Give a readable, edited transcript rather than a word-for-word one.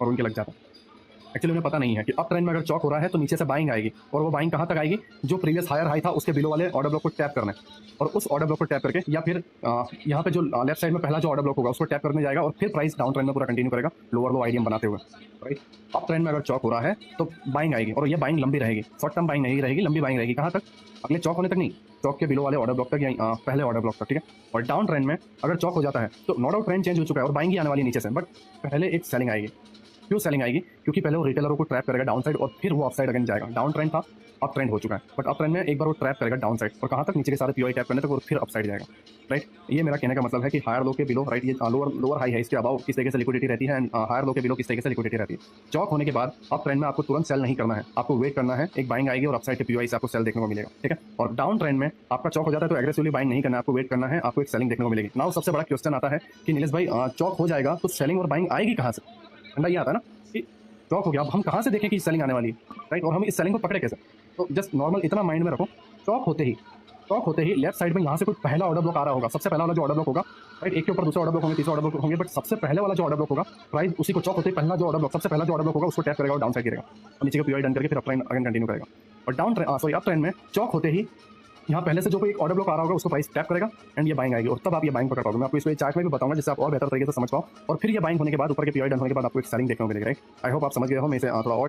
और उनके लग जाता है। एक्चुअली उन्हें पता नहीं है कि अप ट्रेंड में अगर चौक हो रहा है तो नीचे से बाइंग आएगी, और वो बाइंग कहाँ तक आएगी, जो प्रीवियस हायर हाई था उसके बिलो वाले ऑर्डर ब्लॉक को टैप करना है, और उस ऑर्डर ब्लॉक को टैप करके या फिर यहाँ पे जो लेफ्ट साइड में पहला जो ऑर्डर ब्लॉक होगा उसको टैप करने जाएगा, और फिर प्राइस डाउन ट्रेंड में पूरा कंटिन्यू करेगा लोअर लो आईडीएम बनाते हुए, राइट। अप ट्रेंड में अगर चौक हो रहा है तो बाइंग आएगी, और ये बाइंग लंबी रहेगी, शॉर्ट टर्म बाइंग नहीं रहेगी, लंबी बाइंग रहेगी। कहाँ तक, अगले चौक होने तक नहीं, चौक के बिलो वाले ऑर्डर ब्लॉक तक या पहले ऑर्डर ब्लॉक तक, ठीक है। और डाउन ट्रेंड में अगर चौक हो जाता है तो नो डाउट ट्रेंड चेंज हो चुका है और बाइंग ही आने वाली नीचे से, बट पहले एक सेलिंग आएगी। क्यों सेलिंग आएगी, क्योंकि पहले वो रिटेलरों को ट्रैप करेगा डाउन साइड और फिर वो अप साइड अगेन जाएगा। डाउन ट्रेंड था, अप ट्रेंड हो चुका है, बट अप ट्रेंड में एक बार वो ट्रैप करेगा डाउन साइड, और कहाँ तक, नीचे के सारे पीओआई टैप करने तक, और फिर अप साइड जाएगा, राइट। ये मेरा कहने का मतलब है कि हायर लो के बिलो, राइट, ये लोअर हाई है, इसके अबाउ किस तरीके से लिक्विडिटी रहती है, एंड हायर लो के बिलो किस तरीके से लिक्विडिटी रहती है। चौक होने के बाद अप ट्रेंड में आपको तुरंत सेल नहीं करना है, आपको वेट करना है, एक बाइंग आएगी और अप साइड के पीओआई से आपको सेल देखने को मिलेगा, ठीक है। और डाउन ट्रेंड में आपका चौक हो जाता है तो एग्रेसिवली बाइंग नहीं करना है, आपको वेट करना है, आपको एक सेलिंग देखने को मिलेगी। नाउ सबसे बड़ा क्वेश्चन आता है कि नीलेश भाई चौक हो जाएगा तो सेलिंग और बाइंग आएगी कहाँ से, फंडा ये आता है ना कि चौक हो गया, अब हम कहाँ से देखें कि सेलिंग आने वाली है, राइट, और हम इस सेलिंग को पकड़े कैसे। तो जस्ट नॉर्मल इतना माइंड में रखो, चौक होते ही लेफ्ट साइड में यहाँ से कोई पहला ऑर्डर ब्लॉक आ रहा होगा, सबसे पहला वाला जो ऑर्डर ब्लॉक होगा, राइट, एक के ऊपर दूसरा ऑर्डर ब्लॉक होंगे, तीसरा ऑर्डर ब्लॉक होंगे, बट सबसे पहले वाला जो ऑर्डर ब्लॉक होगा, प्राइस उसी को चौक होते ही पहला जो ऑर्डर ब्लॉक, सबसे पहला जो ऑर्डर ब्लॉक होगा उसको टैप करेगा और डाउन साइड गिरेगा, और नीचे का पीआई डन करके फिर अपलाइन अगेन कंटिन्यू करेगा। और डाउन सॉरी अप ट्रेंड में चौक होते ही यहाँ पहले से जो कोई ऑर्डर ब्लॉक आ रहा होगा उसको प्राइस टैप करेगा एंड ये बाइंग आएगी, और तब आप ये बाइंग पकड़ पाओगे। मैं आपको इसको चार्ट में भी बताऊंगा जिससे आप और बेहतर तरीके से समझ पाओ, और फिर ये बाइंग होने के बाद ऊपर के पीआई डन होने के बाद आपको एक सेलिंग देखने को मिलेगी, राइट। आई होप आप समझ गए हो। मैं इसे थोड़ा और